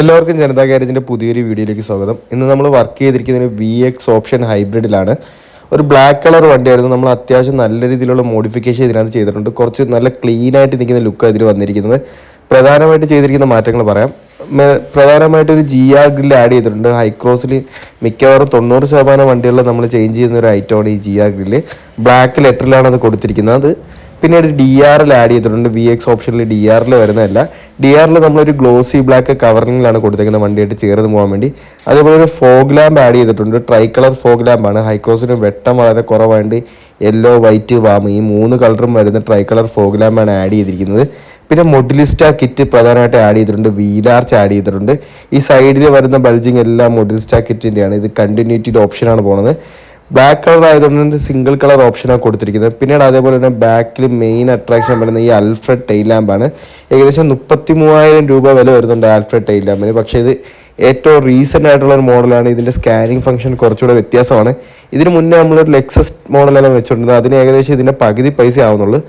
എല്ലാവർക്കും ജനതാ ഗാരേജിൻ്റെ പുതിയൊരു വീഡിയോയിലേക്ക് സ്വാഗതം. ഇന്ന് നമ്മൾ വർക്ക് ചെയ്തിരിക്കുന്ന ഒരു VX ഓപ്ഷൻ ഹൈബ്രിഡിലാണ്. ഒരു ബ്ലാക്ക് കളർ വണ്ടിയായിരുന്നു. നമ്മൾ അത്യാവശ്യം നല്ല രീതിയിലുള്ള മോഡിഫിക്കേഷൻ ഇതിനകത്ത് ചെയ്തിട്ടുണ്ട്. കുറച്ച് നല്ല ക്ലീൻ ആയിട്ട് നിൽക്കുന്ന ലുക്കാണ് ഇതിൽ വന്നിരിക്കുന്നത്. പ്രധാനമായിട്ട് ചെയ്തിരിക്കുന്ന മാറ്റങ്ങൾ പറയാം. പ്രധാനമായിട്ട് ഒരു GR ഗ്രില്ല് ആഡ് ചെയ്തിട്ടുണ്ട്. ഹൈക്രോസിൽ മിക്കവാറും 90% വണ്ടികളിൽ നമ്മൾ ചേഞ്ച് ചെയ്യുന്ന ഒരു ഐറ്റമാണ് ഈ GR ഗ്രില്ല്. ബ്ലാക്ക് ലെറ്ററിലാണ് അത് കൊടുത്തിരിക്കുന്നത്. അത് പിന്നീട് DRL ആഡ് ചെയ്തിട്ടുണ്ട്. VX ഓപ്ഷനിൽ DRL വരുന്നതല്ല. DRL നമ്മളൊരു ഗ്ലോസി ബ്ലാക്ക് കവറിങ്ങിലാണ് കൊടുത്തേക്കുന്നത് വണ്ടിയായിട്ട് ചേർന്ന് പോകാൻ വേണ്ടി. അതേപോലെ ഒരു ഫോഗ് ലാമ്പ് ആഡ് ചെയ്തിട്ടുണ്ട്. ട്രൈ കളർ ഫോഗ് ലാമ്പാണ്. ഹൈക്രോസിന് വെട്ടം വളരെ കുറവായതുകൊണ്ട് യെല്ലോ, വൈറ്റ്, വാം ഈ 3 കളറും വരുന്ന ട്രൈ കളർ ഫോഗ് ലാമ്പാണ് ആഡ് ചെയ്തിരിക്കുന്നത്. പിന്നെ മൊഡുലിസ്റ്റ കിറ്റ് പ്രധാനമായിട്ട് ആഡ് ചെയ്തിട്ടുണ്ട്. വീലാർച്ച് ആഡ് ചെയ്തിട്ടുണ്ട്. ഈ സൈഡിൽ വരുന്ന ബൾജിങ് എല്ലാം മൊഡുലിസ്റ്റ കിറ്റിൻ്റെയാണ്. ഇത് കണ്ടിന്യൂറ്റിയുടെ ഓപ്ഷനാണ് പോകുന്നത്. ബ്ലാക്ക് കളർ ആയതുകൊണ്ട് സിംഗിൾ കളർ ഓപ്ഷനാണ് കൊടുത്തിരിക്കുന്നത്. പിന്നീട് അതേപോലെ തന്നെ ബാക്കിൽ മെയിൻ അട്രാക്ഷൻ വരുന്ന ഈ ആൽഫ്രഡ് ടെയിൽ ലാമ്പാണ്. ഏകദേശം 33,000 രൂപ വില വരുന്നുണ്ട് ആൽഫ്രഡ് ടെയിൽ ലാമ്പിന്. പക്ഷേ ഇത് ഏറ്റവും റീസെൻ്റ് ആയിട്ടുള്ള ഒരു മോഡലാണ്. ഇതിൻ്റെ സ്കാനിങ് ഫംഗ്ഷൻ കുറച്ചുകൂടെ വ്യത്യാസമാണ്. ഇതിന് മുന്നേ നമ്മളൊരു ലെക്സസ് മോഡലെല്ലാം വെച്ചിട്ടുണ്ട്. അതിന് ഏകദേശം ഇതിൻ്റെ പകുതി പൈസ ആവുന്നുള്ളൂ.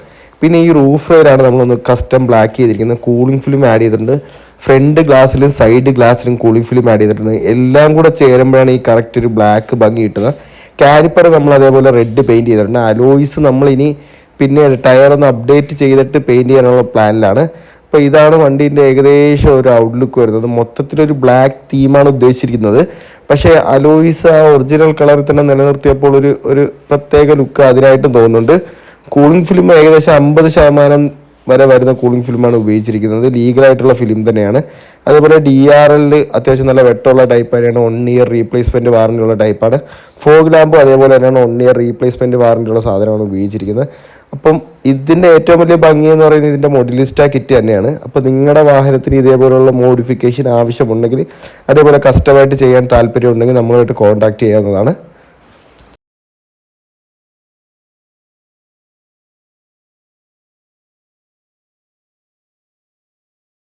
പിന്നെ ഈ റൂഫ് റെയിലാണ് നമ്മളൊന്ന് കസ്റ്റം ബ്ലാക്ക് ചെയ്തിരിക്കുന്നത്. കൂളിംഗ് ഫിലിം ആഡ് ചെയ്തിട്ടുണ്ട്. ഫ്രണ്ട് ഗ്ലാസ്സിലും സൈഡ് ഗ്ലാസ്സിലും കൂളിംഗ് ഫിലിം ആഡ് ചെയ്തിട്ടുണ്ട്. എല്ലാം കൂടെ ചേരുമ്പോഴാണ് ഈ കറക്റ്റ് ഒരു ബ്ലാക്ക് ഭംഗി കിട്ടുന്നത്. കാലിപ്പർ നമ്മൾ അതേപോലെ റെഡ് പെയിൻറ് ചെയ്തിട്ടുണ്ട്. അലോയ്സ് നമ്മളിനി പിന്നെ ടയർ ഒന്ന് അപ്ഡേറ്റ് ചെയ്തിട്ട് പെയിൻറ് ചെയ്യാനുള്ള പ്ലാനിലാണ്. അപ്പോൾ ഇതാണ് വണ്ടീൻ്റെ ഏകദേശം ഒരു ഔട്ട്ലുക്ക് വരുന്നത്. മൊത്തത്തിലൊരു ബ്ലാക്ക് തീമാണ് ഉദ്ദേശിച്ചിരിക്കുന്നത്. പക്ഷേ അലോയ്സ് ആ ഒറിജിനൽ കളറിൽ തന്നെ നിലനിർത്തിയപ്പോൾ ഒരു പ്രത്യേക ലുക്ക് അതിനായിട്ടും തോന്നുന്നുണ്ട്. കൂളിംഗ് ഫിലിം ഏകദേശം 50% വരെ വരുന്ന കൂളിംഗ് ഫിലിമാണ് ഉപയോഗിച്ചിരിക്കുന്നത്. ലീഗലായിട്ടുള്ള ഫിലിം തന്നെയാണ്. അതേപോലെ DRL അത്യാവശ്യം നല്ല വെട്ടമുള്ള ടൈപ്പ് തന്നെയാണ്. 1 ഇയർ റീപ്ലേസ്മെൻറ്റ് വാറൻ്റി ഉള്ള ടൈപ്പാണ്. ഫോഗ് ലാമ്പും അതേപോലെ തന്നെയാണ് 1 ഇയർ റീപ്ലേസ്മെൻറ്റ് വാറൻ്റി ഉള്ള സാധനമാണ് ഉപയോഗിച്ചിരിക്കുന്നത്. അപ്പം ഇതിൻ്റെ ഏറ്റവും വലിയ ഭംഗി എന്ന് പറയുന്നത് ഇതിൻ്റെ മൊഡുലിസ്റ്റ കിറ്റ് തന്നെയാണ്. അപ്പോൾ നിങ്ങളുടെ വാഹനത്തിന് ഇതേപോലുള്ള മോഡിഫിക്കേഷൻ ആവശ്യമുണ്ടെങ്കിൽ അതേപോലെ കസ്റ്റമായിട്ട് ചെയ്യാൻ താല്പര്യമുണ്ടെങ്കിൽ നമ്മളുമായിട്ട് കോൺടാക്ട് ചെയ്യാവുന്നതാണ്.